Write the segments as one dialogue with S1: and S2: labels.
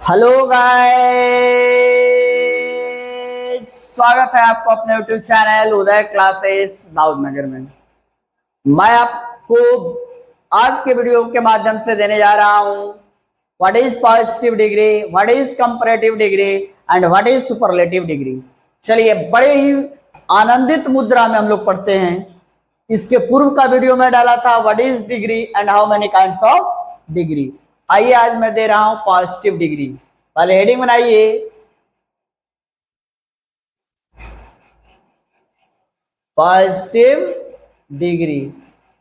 S1: Hello guys, स्वागत है आपको अपने यूट्यूब चैनल उदय क्लासेस दाऊदनगर में। मैं आपको आज के वीडियो के माध्यम से देने जा रहा हूं what is positive degree, what is comparative degree and what is superlative degree. चलिए, बड़े ही आनंदित मुद्रा में हम लोग पढ़ते हैं। इसके पूर्व का वीडियो में डाला था what is degree and how many kinds of degree. आइए आज मैं दे रहा हूं पॉजिटिव डिग्री। पहले हेडिंग बनाइए, पॉजिटिव डिग्री।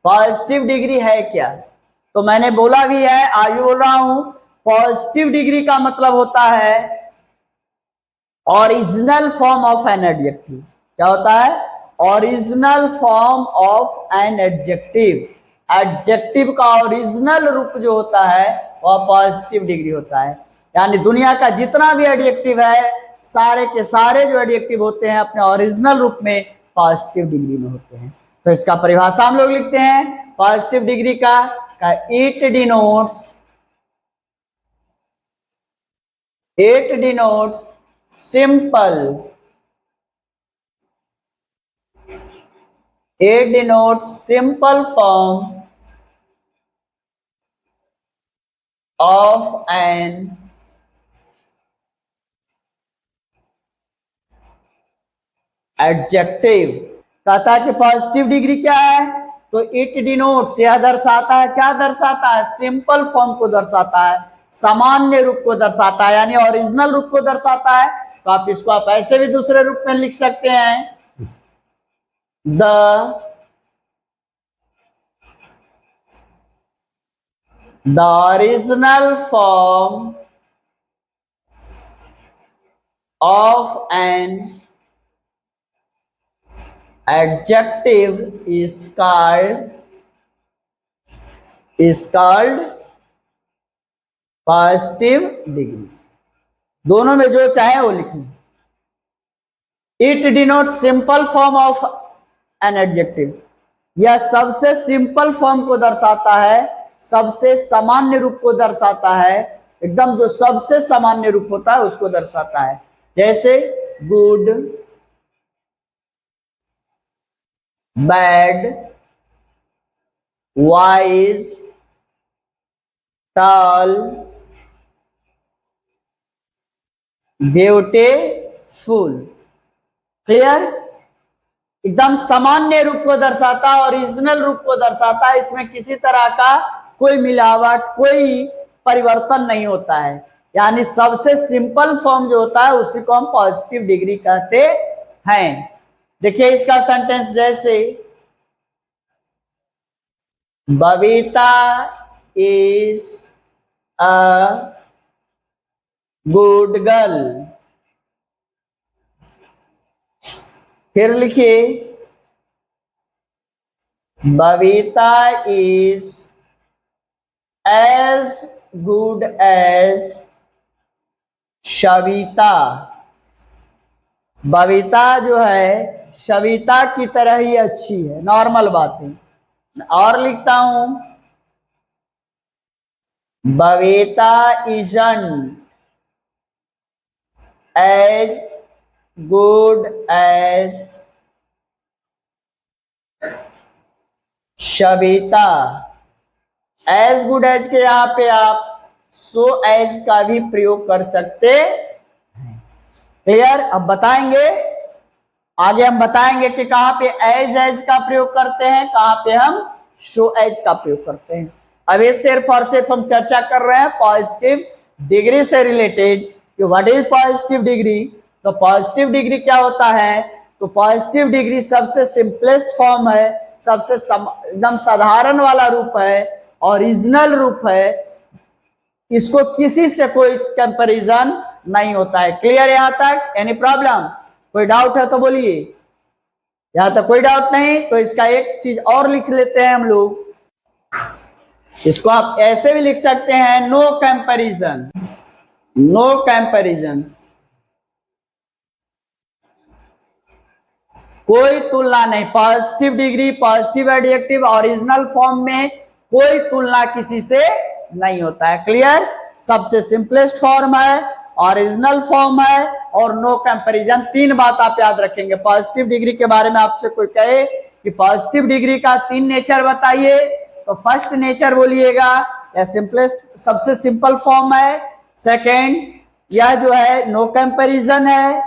S1: पॉजिटिव डिग्री है क्या? तो मैंने बोला भी है, आज भी बोल रहा हूं। पॉजिटिव डिग्री का मतलब होता है original form of an adjective. क्या होता है? Original form of an adjective. Adjective का ओरिजिनल रूप जो होता है वह पॉजिटिव डिग्री होता है। यानी दुनिया का जितना भी एडजेक्टिव है, सारे के सारे जो एडजेक्टिव होते हैं अपने ओरिजिनल रूप में पॉजिटिव डिग्री में होते हैं। तो इसका परिभाषा हम लोग लिखते हैं पॉजिटिव डिग्री का it denotes simple, it denotes simple form of an adjective। कहता है कि पॉजिटिव डिग्री क्या है? तो इट डिनोट्स, यह दर्शाता है। क्या दर्शाता है? सिंपल फॉर्म को दर्शाता है, सामान्य रूप को दर्शाता है, यानी ओरिजिनल रूप को दर्शाता है। तो आप इसको आप ऐसे भी दूसरे रूप में लिख सकते हैं, the original form of an adjective is called positive degree। दोनों में जो चाहे वो लिखें। It denotes simple form of an adjective, यह सबसे सिंपल फॉर्म को दर्शाता है, सबसे सामान्य रूप को दर्शाता है। एकदम जो सबसे सामान्य रूप होता है उसको दर्शाता है। जैसे good, bad, wise, tall, beautiful. Clear? एकदम सामान्य रूप को दर्शाता है, ओरिजिनल रूप को दर्शाता है। इसमें किसी तरह का कोई मिलावट, कोई परिवर्तन नहीं होता है। यानी सबसे सिंपल फॉर्म जो होता है उसी को हम पॉजिटिव डिग्री कहते हैं। देखिए इसका सेंटेंस, जैसे Babita is a good girl. फिर लिखिए Babita is as good as Shabita. Babita जो है शबीता की तरह ही अच्छी है। नॉर्मल बात है। और लिखता हूं Babita isn't as good as Shabita. As good as के यहां पे आप सो एज का भी प्रयोग कर सकते हैं। क्लियर? अब बताएंगे, आगे हम बताएंगे कि कहां पे एज का प्रयोग करते हैं, कहां पे हम शो एज का प्रयोग करते हैं। अब ये सिर्फ और सिर्फ हम चर्चा कर रहे हैं पॉजिटिव डिग्री से रिलेटेड कि व्हाट इज पॉजिटिव डिग्री। तो पॉजिटिव डिग्री क्या होता है? तो पॉजिटिव डिग्री सबसे सिंपलेस्ट फॉर्म है, सबसे एकदम साधारण वाला रूप है, ओरिजिनल रूप है। इसको किसी से कोई कंपैरिजन नहीं होता है। क्लियर यहां तक? Any problem? कोई डाउट है तो बोलिए। यहां तक कोई डाउट नहीं? तो इसका एक चीज और लिख लेते हैं हम लोग। इसको आप ऐसे भी लिख सकते हैं, नो कंपैरिजन, नो कंपैरिजंस। कोई तुलना नहीं। Positive degree, positive adjective original form में कोई तुलना किसी से नहीं होता है। क्लियर? सबसे सिंपलेस्ट फॉर्म है, ओरिजिनल फॉर्म है और नो कंपैरिजन। तीन बात आप याद रखेंगे। पॉजिटिव डिग्री के बारे में आपसे कोई कहे कि पॉजिटिव डिग्री का तीन नेचर बताइए, तो फर्स्ट नेचर बोलिएगा या सिंपलेस्ट सबसे सिंपल फॉर्म है। सेकेंड, यह जो है नो कंपैरिजन है,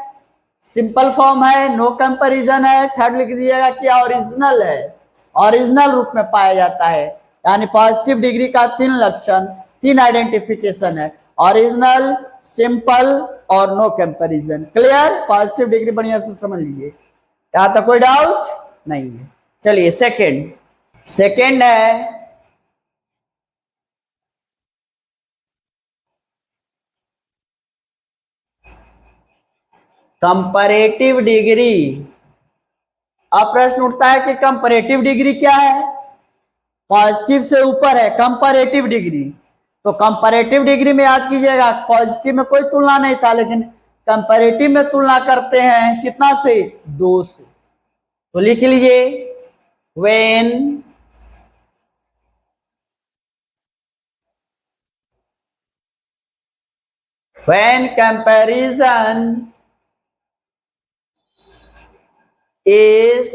S1: सिंपल फॉर्म है, नो कंपैरिजन है। थर्ड लिख दीजिएगा कि ओरिजिनल है, ओरिजिनल रूप में पाया जाता है। यानी पॉजिटिव डिग्री का तीन लक्षण, तीन आइडेंटिफिकेशन है, ओरिजिनल, सिंपल और no comparison. Clear? Positive degree बढ़िया से समझ लीजिए, यहां तक कोई डाउट नहीं है। चलिए सेकेंड, सेकेंड है कंपैरेटिव डिग्री। अब प्रश्न उठता है कि कंपैरेटिव डिग्री क्या है? पॉजिटिव से ऊपर है कंपैरेटिव डिग्री। तो कंपैरेटिव डिग्री में याद कीजिएगा, पॉजिटिव में कोई तुलना नहीं था, लेकिन कंपैरेटिव में तुलना करते हैं कितना से? 2 से। तो लिख लीजिए, when comparison is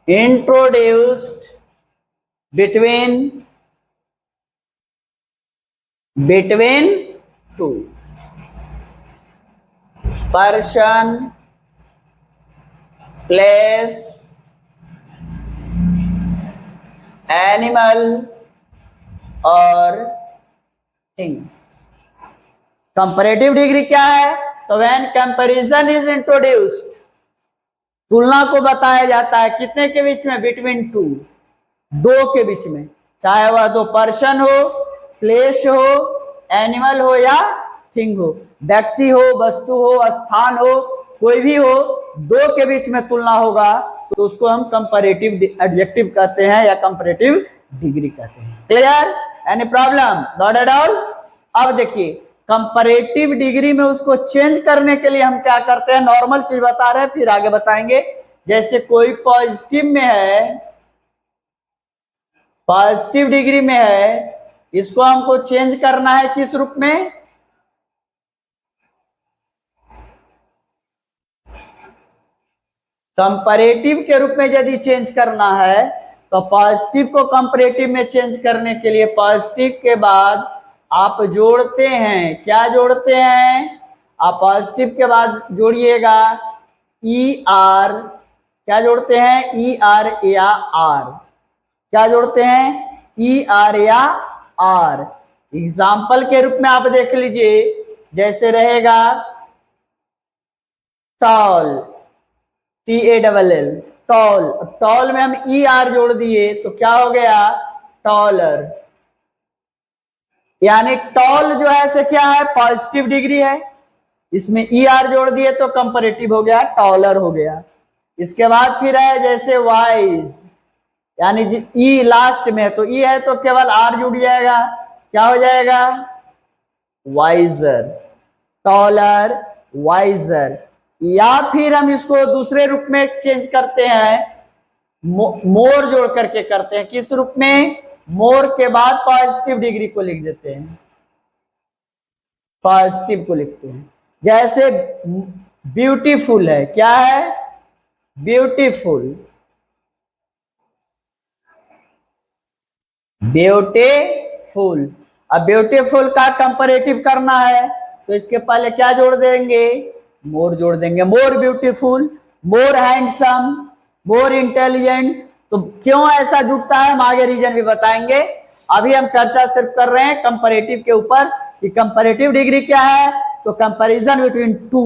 S1: introduced between two person, place, animal और थिंग। कंपैरेटिव डिग्री क्या है? तो व्हेन कंपैरिजन इज इंट्रोड्यूस्ड, तुलना को बताया जाता है कितने के बीच में? बिटवीन टू, दो के बीच में, चाहे वह दो पर्सन हो, प्लेस हो, एनिमल हो या थिंग हो, व्यक्ति हो, वस्तु हो, स्थान हो, कोई भी हो, दो के बीच में तुलना होगा तो उसको हम कंपैरेटिव एडजेक्टिव कहते हैं या कंपैरेटिव डिग्री कहते हैं। Clear? Any problem? Not at all. अब देखिए, कंपैरेटिव डिग्री में उसको चेंज करने के लिए हम क्या करते हैं? नॉर्मल चीज बता रहे हैं, फिर आगे बताएंगे। जैसे कोई पॉजिटिव में है, पॉजिटिव डिग्री में है, इसको हमको चेंज करना है किस रूप में? कंपैरेटिव के रूप में यदि चेंज करना है तो पॉजिटिव को कंपैरेटिव में चेंज करने के लिए पॉजिटिव के बाद आप जोड़ते हैं, क्या जोड़ते हैं? आप पॉजिटिव के बाद जोड़िएगा ई आर। क्या जोड़ते हैं? ई आर या आर। क्या जोड़ते हैं? ई आर या आर। एग्जाम्पल के रूप में आप देख लीजिए, जैसे रहेगा टॉल, TALL, टॉल। टॉल में हम ई आर जोड़ दिए तो क्या हो गया? टॉलर। यानी टॉल जो है से क्या है? पॉजिटिव डिग्री है, इसमें ई आर जोड़ दिए तो कंपैरेटिव हो गया, टॉलर हो गया। इसके बाद फिर है जैसे वाइज, यानी ई लास्ट में है तो ई है तो केवल आर जुड़ जाएगा, क्या हो जाएगा? Wiser, taller, wiser. या फिर हम इसको दूसरे रूप में चेंज करते हैं, मोर जोड़ करके करते हैं। किस रूप में? मोर के बाद पॉजिटिव डिग्री को लिख देते हैं, पॉजिटिव को लिखते हैं। जैसे ब्यूटीफुल है, क्या है? Beautiful, beautiful. अब ब्यूटीफुल का कंपैरेटिव करना है तो इसके पहले क्या जोड़ देंगे? मोर जोड़ देंगे। मोर ब्यूटीफुल, मोर हैंडसम, मोर इंटेलिजेंट। तो क्यों ऐसा जुड़ता है हम आगे रीजन भी बताएंगे। अभी हम चर्चा सिर्फ कर रहे हैं कंपैरेटिव के ऊपर कि कंपैरेटिव डिग्री क्या है। तो कंपैरिजन बिटवीन टू,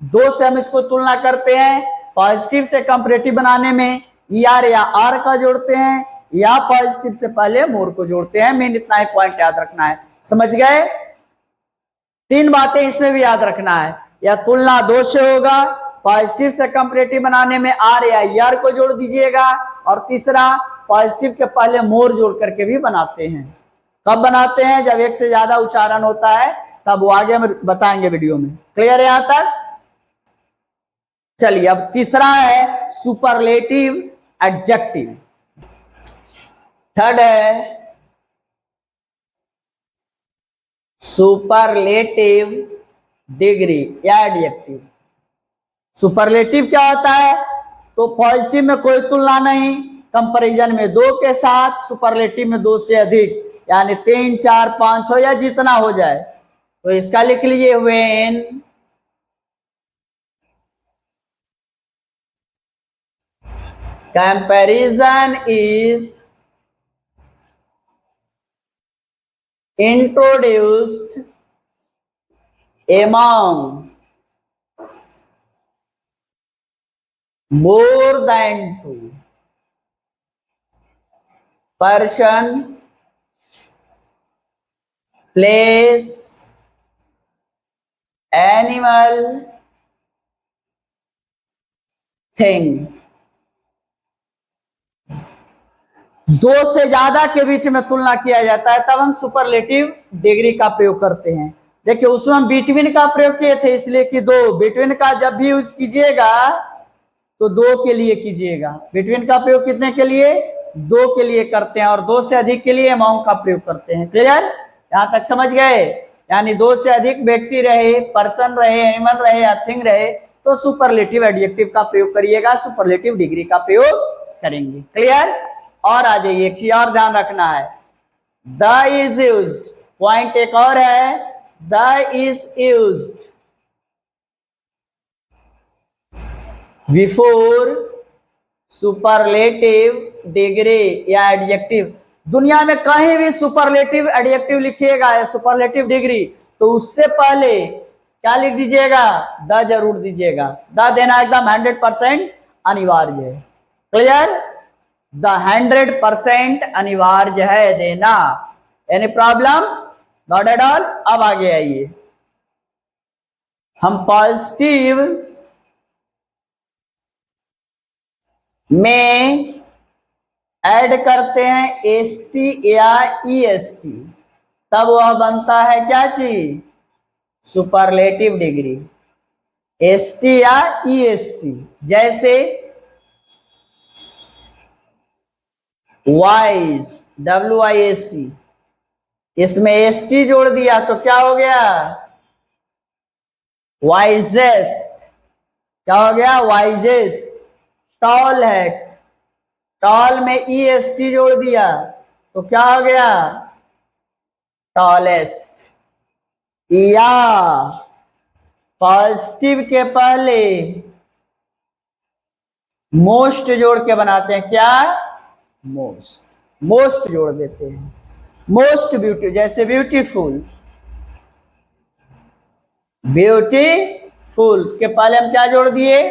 S1: दो से हम इसको तुलना करते हैं। पॉजिटिव से कंपैरेटिव बनाने में ई आर या आर का जोड़ते हैं या पॉजिटिव से पहले मोर को जोड़ते हैं। मेन इतना ही पॉइंट याद रखना है, समझ गए? तीन बातें इसमें भी याद रखना है, या तुलना दो से होगा, पॉजिटिव से कंपैरेटिव बनाने में आर या ई आर को जोड़ दीजिएगा, और तीसरा पॉजिटिव के पहले मोर जोड़ करके भी बनाते हैं। कब बनाते हैं? जब एक से ज्यादा उच्चारण होता है, तब वो आगे हम बताएंगे वीडियो में। क्लियर है यहां तक? चलिए अब तीसरा है सुपरलेटिव एडजेक्टिव। थर्ड है सुपरलेटिव डिग्री या एडजेक्टिव। सुपरलेटिव क्या होता है? तो पॉजिटिव में कोई तुलना नहीं, कंपैरिजन में दो के साथ, सुपरलेटिव में दो से अधिक, यानी 3, 4, 5 हो या जितना हो जाए। तो इसका लिख लीजिए when comparison is introduced among more than 2 person, place, animal, thing। दो से ज्यादा के बीच में तुलना किया जाता है तब हम सुपरलेटिव डिग्री का प्रयोग करते हैं। देखिए उसमें हम बिटवीन का प्रयोग किए थे, इसलिए कि दो, बिटवीन का जब भी यूज कीजिएगा तो दो के लिए कीजिएगा। बिटवीन का प्रयोग कितने के लिए? दो के लिए करते हैं, और दो से अधिक के लिए अमाउंट का प्रयोग करते हैं। क्लियर? यहां तक समझ गए? यानी दो से अधिक व्यक्ति रहे, पर्सन रहे, एनिमल रहे या थिंग रहे तो सुपरलेटिव एडजेक्टिव का प्रयोग करिएगा, सुपरलेटिव डिग्री का प्रयोग करेंगे। क्लियर? और आ जाइए, एक चीज और ध्यान रखना है, द इज यूज्ड। पॉइंट एक और है, the is used before superlative degree या एडजेक्टिव। दुनिया में कहीं भी सुपरलेटिव एडजेक्टिव लिखिएगा या सुपरलेटिव डिग्री तो उससे पहले क्या लिख दीजिएगा? द जरूर दीजिएगा। द देना एकदम 100% अनिवार्य है। क्लियर? द 100% अनिवार्य है देना। Any problem? Not at all. अब आगे आइए, हम पॉजिटिव में ऐड करते हैं एसटी या ईएसटी, तब वह बनता है क्या चीज? Superlative degree. एसटी या ईएसटी, जैसे वाइज, WISC, इसमें एसटी जोड़ दिया तो क्या हो गया? वाइजेस्ट। क्या हो गया? वाइजेस्ट। टॉल है, टॉल में ईएसटी जोड़ दिया तो क्या हो गया? टॉलेस्ट। या पॉजिटिव के पहले मोस्ट जोड़ के बनाते हैं, क्या? मोस्ट। मोस्ट जोड़ देते हैं, मोस्ट ब्यूटी, जैसे ब्यूटीफुल, ब्यूटीफुल के पहले हम क्या जोड़ दिए?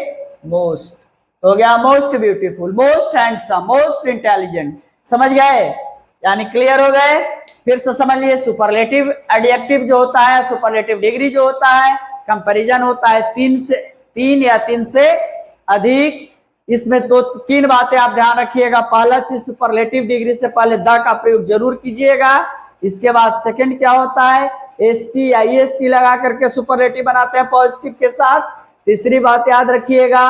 S1: मोस्ट। हो गया most beautiful, most handsome, most intelligent. समझ गए? यानी क्लियर हो गए? फिर से समझ लिए, सुपरलेटिव एडजेक्टिव जो होता है, सुपरलेटिव डिग्री जो होता है, कंपैरिजन होता है 3 या 3 से अधिक। इसमें दो 3 बातें आप ध्यान रखिएगा। पहला चीज, सुपरलेटिव डिग्री से पहले द का प्रयोग जरूर कीजिएगा। इसके बाद सेकंड क्या होता है? एसटी या ईएसटी लगा करके सुपरलेटिव बनाते हैं पॉजिटिव के साथ। तीसरी बात याद रखिएगा,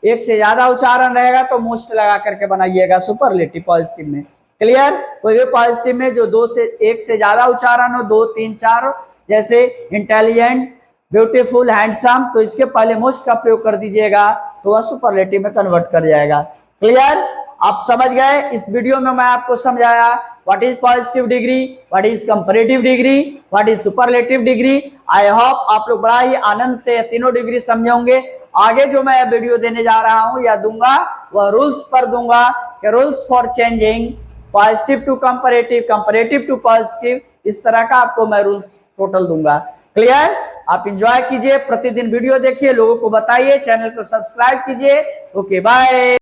S1: एक से ज्यादा उच्चारण रहेगा तो मोस्ट लगा करके बनाइएगा सुपरलेटिव पॉजिटिव में। क्लियर? कोई भी पॉजिटिव में जो एक से ज्यादा उच्चारण हो, 2, 3, 4 हो, जैसे इंटेलिजेंट, ब्यूटीफुल, हैंडसम, तो इसके पहले मोस्ट का प्रयोग कर दीजिएगा तो वह सुपरलेटिव में कन्वर्ट कर जाएगा। क्लियर? आप समझ गए? इस वीडियो में मैं आपको समझाया what is positive degree, what is comparative degree, what is superlative degree. I hope आप लोग बड़ा ही आनंद से तीनों डिग्री समझे होंगे। आगे जो मैं वीडियो देने जा रहा हूं या दूंगा वह रूल्स पर दूंगा कि rules for changing positive to comparative, comparative to positive, इस तरह का आपको मैं रूल्स टोटल दूंगा। क्लियर? आप एंजॉय कीजिए, प्रतिदिन वीडियो देखिए, लोगों को बताइए, चैनल को सब्सक्राइब कीजिए। Okay bye.